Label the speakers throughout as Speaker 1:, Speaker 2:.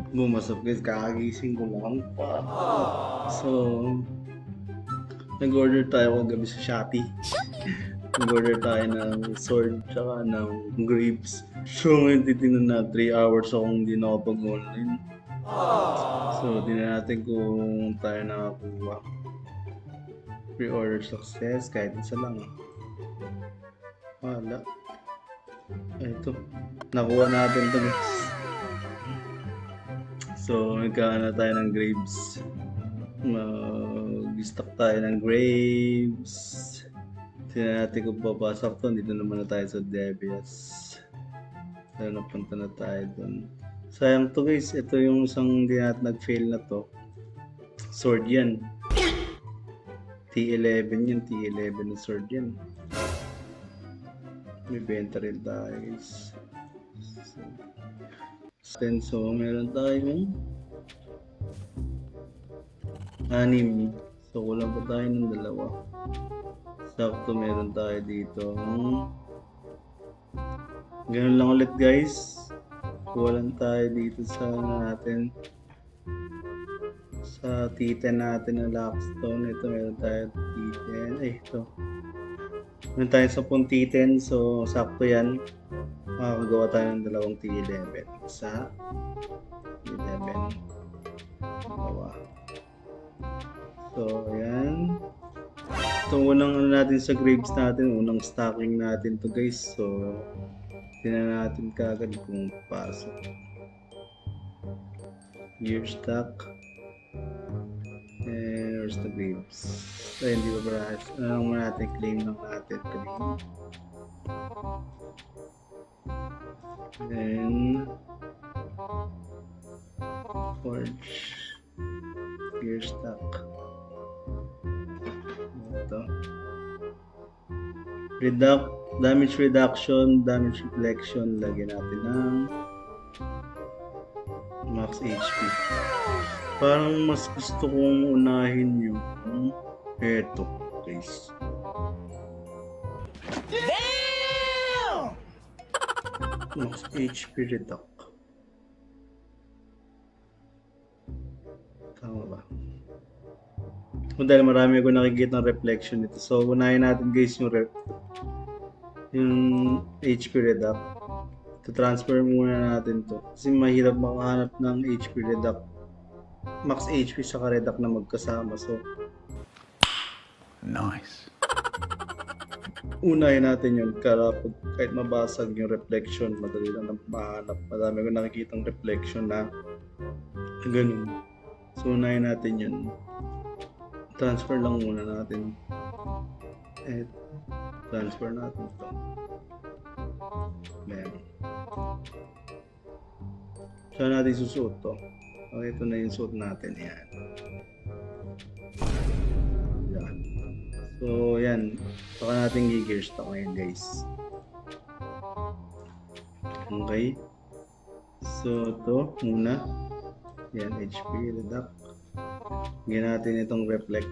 Speaker 1: Bumasok guys, kakagising ko lang pa. So, nag-order tayo kagabi sa Shopee. Nag-order tayo ng sword tsaka ng grapes. So, ngayon titignan na 3 hours akong hindi nakapag-online. So, tingnan natin kung tayo nakakuha. Pre-order success, kahit isa lang. Wala. Ito. Nakuha natin ito guys. So, nagkaan na tayo ng grapes. Mag-stock tayo ng grapes. Tingnan natin kung papasok to. Dito naman na tayo sa Devias. So, napunta na tayo dun. Sayang to guys. Ito yung isang di natin nag-fail na to. Sword yan. T11 yan. T11 na sword yan. May benta rin tayo guys. So, meron tayong 6. So, kulang pa tayo ng 2. Sakto, meron tayo dito. Ganun lang ulit guys. Kuha lang tayo dito sa natin. Sa T10 natin na lockstone. Ito, meron tayo T10. Ay, ito. Meron tayo sa T10. So, sakto yan. Makakagawa tayo ng 2 T11. Isa. T11. Dalawa. So, ayan. Itong unang natin sa grapes natin, unang stocking natin to guys. So, tingnan natin kagad kung pasok. Year stock. And where's the grapes? Ay, hindi ba ba? Ano muna natin, claim lang natin. Claim. Then, forge. Year stock. Ito. Damage reduction, damage reflection. Lagyan natin ng max HP. Parang mas gusto kong unahin yung eto guys. Damn! Max HP reduct. Tama ba? Dahil marami ako nakikita ng reflection nito. So, unahin natin guys yung HP reduct. Transfer muna natin to. Kasi mahirap makahanap ng HP reduct. Max HP sa reduct na magkasama. So,
Speaker 2: nice.
Speaker 1: Unahin natin yun. Kahit mabasag yung reflection, madali lang na mahanap. Marami ko nakikita ng reflection na ganun. So, unahin natin yun. Transfer lang muna natin. Transfer natin ito. Meron. Saan natin susuot to? Okay, ito na yung suot natin. Yan. Yan. So, yan. Saka natin i-gear stock ngayon guys. Okay. So, ito muna. Yan, HP reduct. Lagyan natin itong reflect.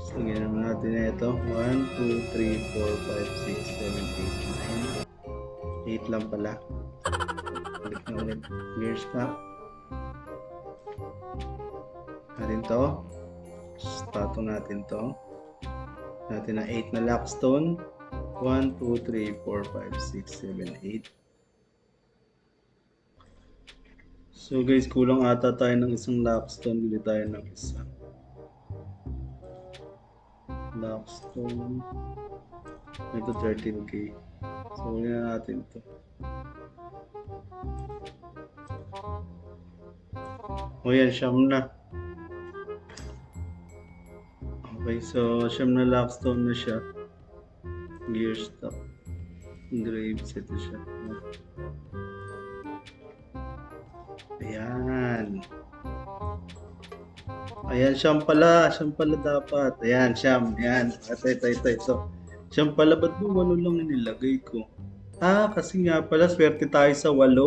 Speaker 1: So, lagyan naman natin na ito. 1, 2, 3, 4, 5, 6, 7, 8, 9. 8 lang pala. Ulit na ulit. Gear stock. Natin to. Stato natin to. Natin na 8 na lockstone. 1, 2, 3, 4, 5, 6, 7, 8. So guys, kulang ata tayo ng isang lockstone. Bili tayo ng isa. Lockstone. Ito 13k. So huli na natin ito. O yan, siyam na. Okay, so siyam na lockstone na siya. Gear stock. Graves, ito siya. Ayan. Ayan, siyam pala. Siyam pala dapat. Ayan, siyam. Ayan. Ito. Siyam pala. Ba't ba 8 lang nilagay ko? Kasi nga pala, swerte tayo sa 8.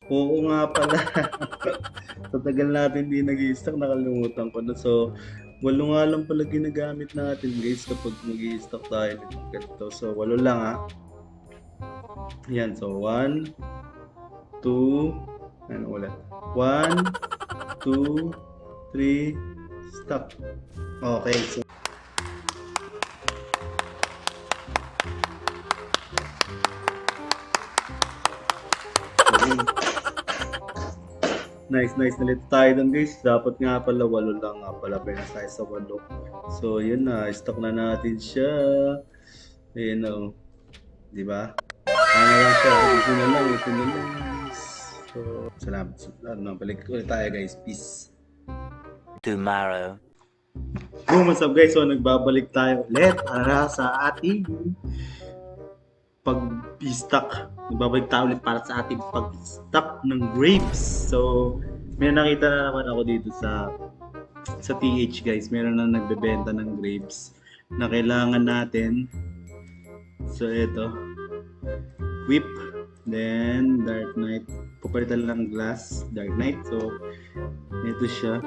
Speaker 1: Oo nga pala. Tatagal natin di nag-i-stock. Nakalimutan ko na. So, 8 nga lang pala ginagamit natin guys kapag mag-i-stock tayo nito. So, 8 lang Yan, so 1, 2, ano ulit? 1, 2, 3, stop. Okay, so nice, nalito tayo dun guys. Dapat nga pala 8 lang nga pala, pero tayo sa 8. So yun na, stock na natin siya. Ayun o, di ba? Ano lang siya, ito na lang. So, salamat. Balik ulit tayo guys, peace.
Speaker 2: Tomorrow.
Speaker 1: Boom, what's up guys? So nagbabalik tayo ulit para sa ating pag-stock. Nagbabalik tayo ulit para sa ating pag-stock ng grapes. So, may nakita na naman ako dito sa TH guys. Meron na nagbebenta ng grapes na kailangan natin. So, ito. Whip. Then, Dark Knight. Papalitan lang glass. Dark Knight. So, ito siya.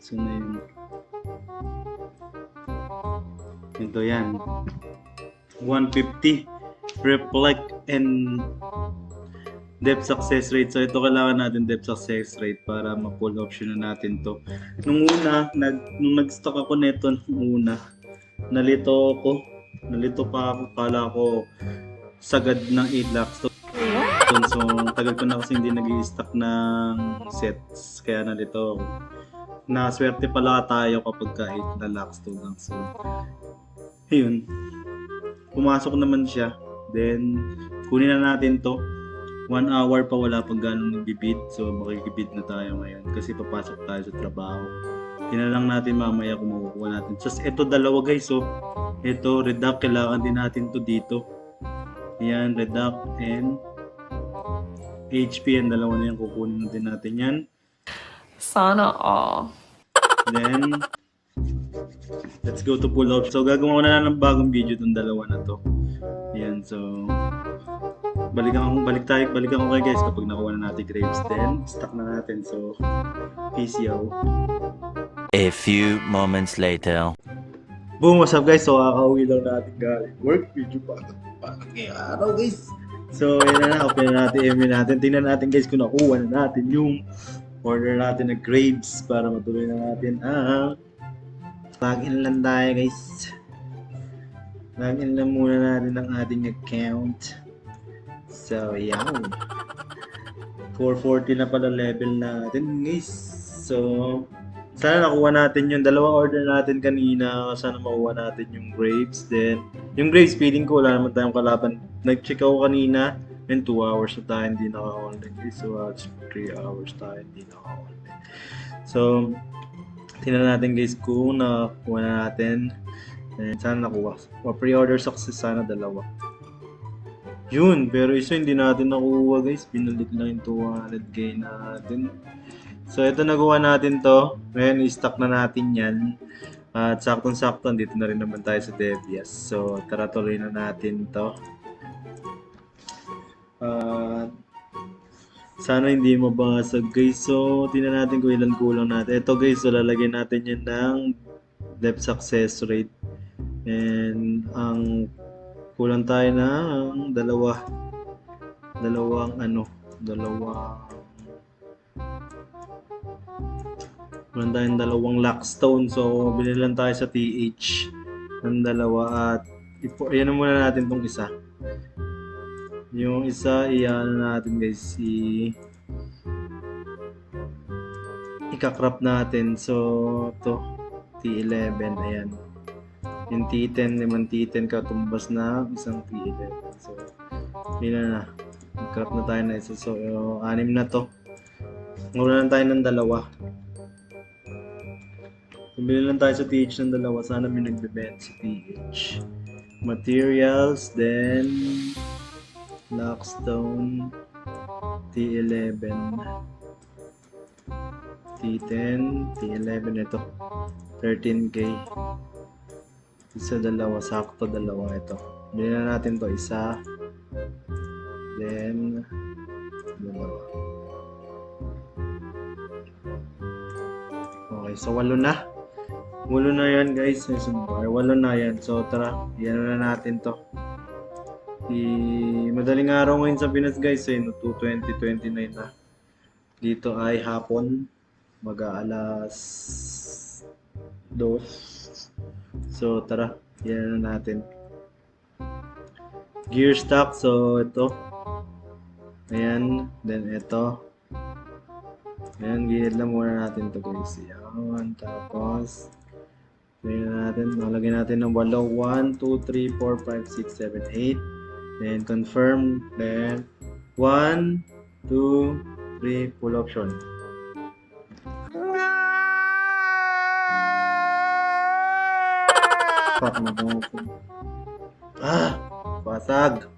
Speaker 1: So, na yun. Ito yan. 150. Reflect and depth success rate. So ito kailangan natin depth success rate para ma-full option na natin to. Nung una, nung nag-stock ako nito nung una, nalito pa ako, kala ko sagad ng 8 lakhs to. So tagal ko na kasi hindi nag-i-stock ng sets, kaya nalito ako. Naswerte pala tayo kapag ka 8 na lakhs to lang. So ayun, pumasok naman siya. Then, kunin na natin to. 1 hour pa wala pag ganun nagbibid. So, makikibid na tayo ngayon kasi papasok tayo sa trabaho. Tingnan lang natin mamaya kung makukuha natin. So, ito dalawa guys. So, ito, redact. Kailangan din natin to dito. Yan, redact and HP. Ang dalawa na yan. Kukunin din natin yan.
Speaker 3: Sana all.
Speaker 1: Then, let's go to pull up. So, gagawa ko na lang ng bagong video itong dalawa na to. Yan, so balikan ko kayo guys kapag nakuha na natin grapes. Then, stock na natin. So, peace yo.
Speaker 2: A few moments later.
Speaker 1: Boom, what's up guys? So, kakauwi lang natin galing work. Video pa ngayong araw guys. So, yun na, open na natin email natin. Tingnan natin guys kung nakuha na natin yung order natin na grapes para matuloy na natin ang login lang tayo guys. Login lang muna natin ang ating account. So, yan. 440 na pala level natin guys. So, sana nakuha natin yung dalawang order natin kanina. Sana makuha natin yung grapes. Then, yung grapes, feeling ko wala naman tayong kalaban. Nag-check ako kanina. And 2 hours na tayo hindi naka-online guys. So, 3 hours tayo hindi naka-online. So, tingnan natin guys kung nakuha na natin. And sana nakuha. Pre-order success sana dalawa. Yun, pero isa hindi natin nakuha guys. Binalik lang yung 200k natin. So ito nagawa natin to. Ngayon i-stock na natin yan. At saktong-sakto, dito na rin naman tayo sa Devias. So tara tuloy na natin to. Sana hindi mabasag guys. So tingnan natin kung ilan kulang natin. Ito guys, so lalagyan natin yan ng depth success rate. And ang kulang tayo ng dalawang lockstone. So binilan tayo sa TH ng dalawa at ayan muna natin tong isa. Yung isa iyan natin guys, ika-crop natin. So to T11 ayan. Yung T10, naman T10 katumbas na isang T11. So, yun na. Mag-crop na tayo na isa. So, 6 na to. Mula lang tayo ng dalawa. Bili lang tayo sa TH ng dalawa. Sana may nagbe-bend sa TH. Materials, then Lockstone, T11, T10, T11 ito. 13k. Isa dalawa, sakto dalawa ito. Bili na natin to isa. Then dalawa. Okay, so 8 na. 8 na yan guys. 8 na yan. So tara, yan na natin to. Madaling araw ngayon sa Pinas guys, no, 2:20-29 na. Dito ay hapon, mag-aalas 2. So tara, yan na natin. Gear stock, so ito. Ayan, then ito. Ayan, gilid lang muna natin to guys. Ayan, tapos lagyan natin, malagyan natin ng 8. 1, 2, 3, 4, 5, 6, 7, 8. Then confirm, then 1, 2, 3, full option. Fuck na ba ako? Basag!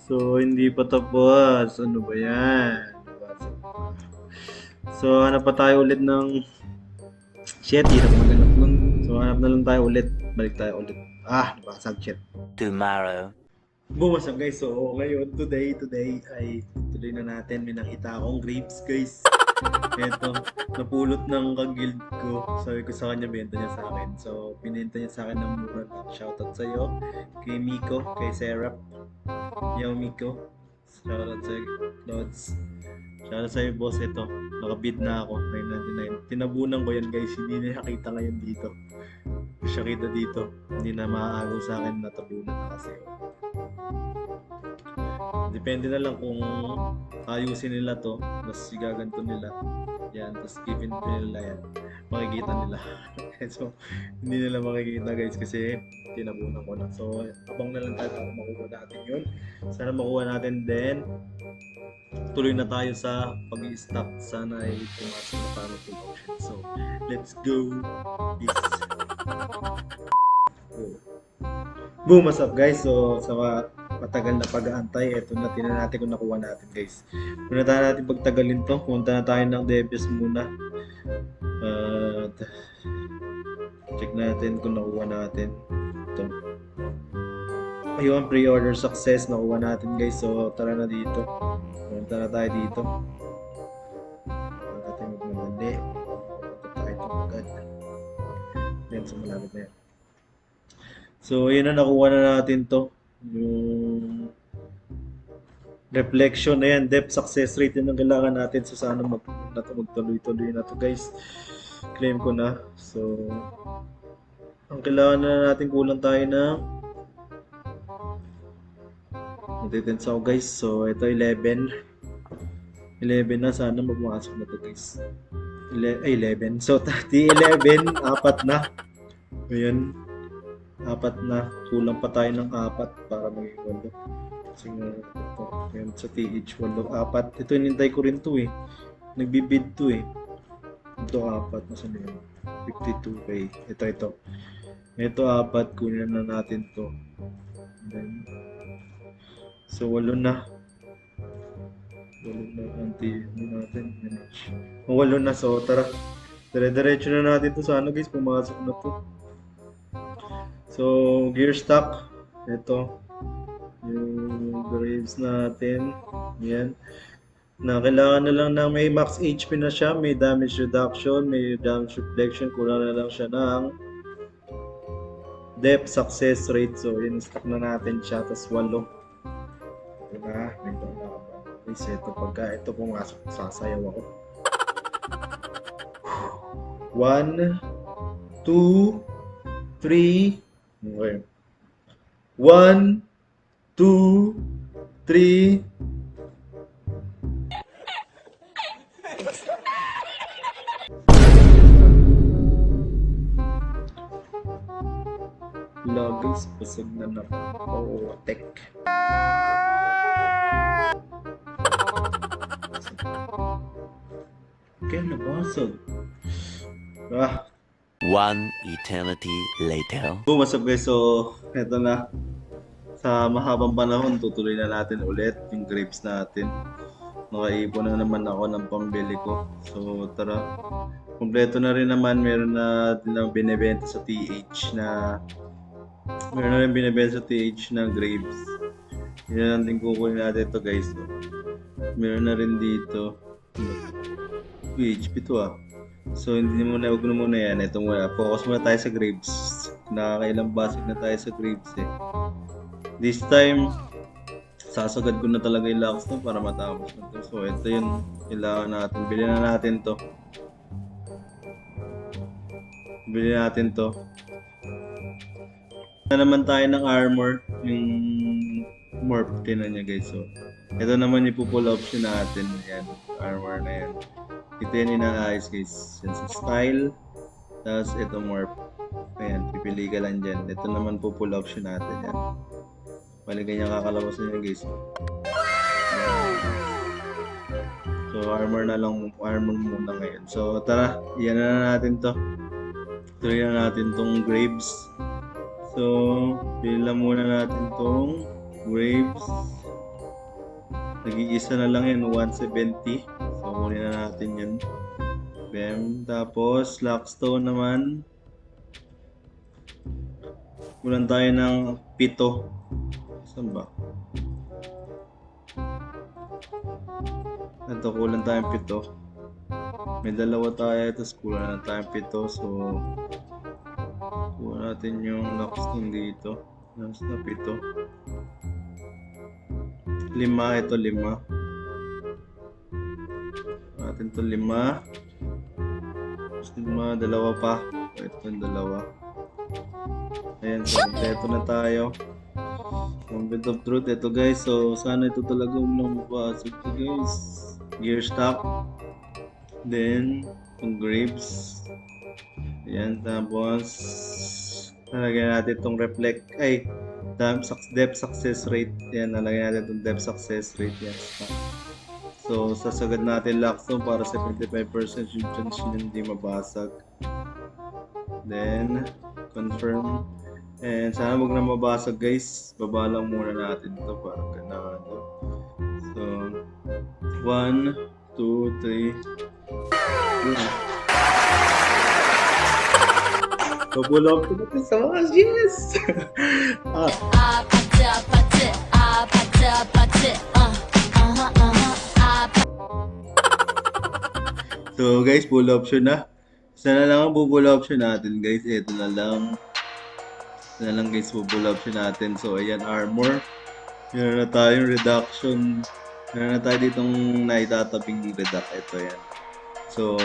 Speaker 1: So, hindi pa tapos. Ano ba yan? Basag. So, hanap pa tayo ulit ng... Shit, hirap maghanap nun. So, hanap na lang tayo ulit. Balik tayo ulit. Nabasag, shit.
Speaker 2: Tomorrow.
Speaker 1: Boom, what's up guys? So, ngayon, today ay tuloy na natin. May nakita akong grapes, guys. Eto, napulot ng kagild ko. Sabi ko sa kanya, benta niya sa akin. So, binenta niya sa akin ng mura lang. Shoutout sa'yo, kay Miko, kay Serap. Yo, Miko. Shoutout sa'yo, Lods. Shoutout sa'yo, boss. Ito, nakabid na ako, 999. Tinabunan ko yan, guys. Hindi na nakita ngayon dito. Siya kita dito. Hindi na maaagaw sa akin, natabunan na kasi. Depende na lang kung ayusin nila to, tapos igaganto nila. Yan, tapos given nila yan. Makikita nila. So, hindi nila makikita guys kasi tinabunan ko na. So, abang na lang tayo para makuha natin yun. Sana makuha natin then tuloy na tayo sa pag-i-stock. Sana ay pumasok na tayo full option. So, let's go. Peace. Boom, what's up guys? So, sa matagal na pag-aantay, eto na, tinan natin kung nakuha natin guys. Kung na tayo natin pagtagalin to, pumunta na tayo ng Debius muna. Check natin kung nakuha natin. Ito. Ayun, pre-order success, nakuha natin guys. So, tara na dito. Pumunta na tayo dito. Tara natin magmadali. Pumunta tayo ito agad. Then, sa malapit na yan. So, yun na, nakuha na natin to. Yung reflection na yan, depth success rate, yun ang kailangan natin. So, sana magtuloy-tuloy na to guys. Claim ko na. So, ang kailangan na natin, kulang tayo na matitens ako guys. So, ito 11 na, sana magpumasok na to guys. 11. So, 11, 4 na. Ayan. 4 na. Kulang pa tayo ng 4 para maging 8. Kasi nga ito. Ayan, sa TH 8. Ito inintay ko rin to eh. Nagbibid to eh. Ito 4. Nasaan yun? 52k. Ito. Ito 4. Kunin na natin to. Then, so 8 na. 8 na. Anti natin. 8 na. So tara. Dire-diretso na natin to. Sana guys pumasok na to. So, gear stock, ito, yung graves natin, yan, na kailangan na lang ng may max HP na siya, may damage reduction, may damage reflection, kulang na lang siya ng depth success rate. So, yun, stock na natin siya, tapos 8. Ito na, may ito na. Please, ito pagka, ito pumasok, sasayaw ako. 1, 2, 3, okay. 1, 2, 3. Lagos, basag na na. Oo, tek. Kaya nabasag.
Speaker 2: One eternity later.
Speaker 1: Boom, what's up guys? So, eto na. Sa mahabang panahon, tutuloy na natin ulit yung grapes natin. Nakaipon na naman ako ng pambili ko. So, tara. Kompleto na rin naman. Meron na din ang binibenta sa TH na grapes. Yan din kukunin natin ito guys. So, meron na rin dito. PHP to ah. So, huwag na muna yan. Ito muna. Focus muna tayo sa grapes. Nakakailang basig na tayo sa grapes eh. This time, sasagad ko na talaga yung Lockstone para matapos na to. So, ito yun. Kailangan natin. Bilhin na natin to. Bilhin natin to. Na naman tayo ng armor. Yung morph din na niya guys. So, ito naman yung pull option natin. Yan. Armor na yan. Ito yan inaayos guys. Yan sa style. Tapos ito morph. Ayan. Pipili ka lang dyan. Ito naman pull option natin. Yan. Bali ganyan kakalabas na yun guys. So armor na lang, armor muna ngayon. So tara, iyan na natin to. Tuloy na natin tong Graves. So pila muna natin tong Graves. Nag-iisa na lang yan, 170. So kunin na natin yan. Bam. Tapos Lockstone naman. Kulang tayo ng 7. Saan ba? Ito, kulang tayong 7. May 2 tayo, tapos kulang na tayong 7. So, kuha natin yung Lockstone dito. Tapos na 7. 5, ito 5. Natin to 5. Tapos 5, 2 pa. Ito yung 2. Ayan, so kompleto na tayo. Moment of truth, ito guys. So, sana ito talaga unang mabasa ito guys. Gear stock. Then, itong Graves. Ayan, tapos nalagyan natin itong reflect. Ay, depth success rate. Ayan, nalagyan natin itong depth success rate. Yan. So, sasagad natin Lockstone para 75% yung chance hindi mabasag. Then, confirm. And sana wag na mabasag guys. Baba lang muna natin ito para ganda to. So 1, 2, 3. Babulog ko na ito sa mga yes! So guys, full option na. Sana lang ang full option natin guys. Ito na lang. Ito na lang guys, full option natin. So ayan, armor. Meron na tayong reduction. Meron na tayo ditong naitatabing reduct. Ito yan. So,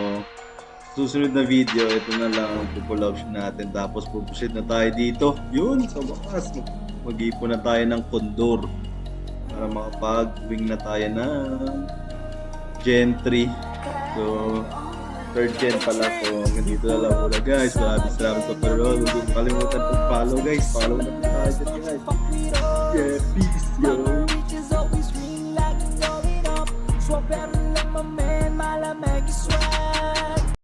Speaker 1: susunod na video, ito na lang ang full option natin. Tapos pupusit na tayo dito. Yun, sa wakas. Mag-ipon na tayo ng condor. Para makapag-wing na tayo ng Gen 3. So, 3rd gen pala. So, ganito na lang muna guys. Maraming salamat sa panonood. Huwag kong kalimutan mag-follow guys. Follow na po tayo dyan guys. Yeah, peace yo.
Speaker 4: Swap pero lang mamen, malamig